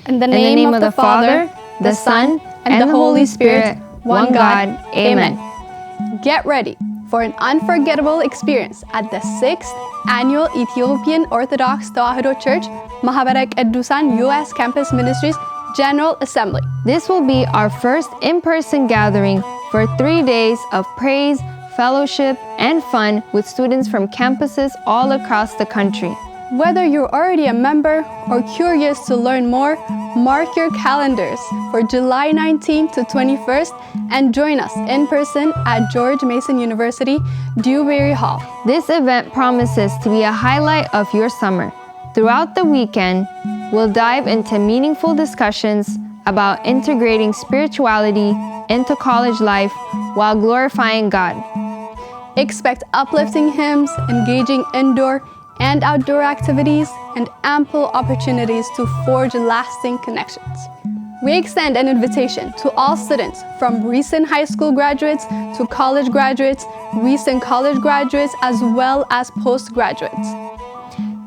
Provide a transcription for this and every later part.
In the name of the Father, the Son, and the Holy Spirit, one God. Amen. Get ready for an unforgettable experience at the 6th Annual Ethiopian Orthodox Tewahedo Church Mahabara Qeddusan U.S. Campus Ministries General Assembly. This will be our first in-person gathering for 3 days of praise, fellowship, and fun with students from campuses all across the country. Whether you're already a member or curious to learn more, mark your calendars for July 19th to 21st and join us in person at George Mason University, Dewberry Hall. This event promises to be a highlight of your summer. Throughout the weekend, we'll dive into meaningful discussions about integrating spirituality into college life while glorifying God. Expect uplifting hymns, engaging indoor and outdoor activities, and ample opportunities to forge lasting connections. We extend an invitation to all students, from recent high school graduates to college graduates, recent college graduates, as well as postgraduates.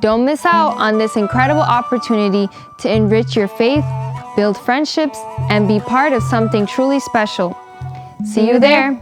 Don't miss out on this incredible opportunity to enrich your faith, build friendships, and be part of something truly special. See you there.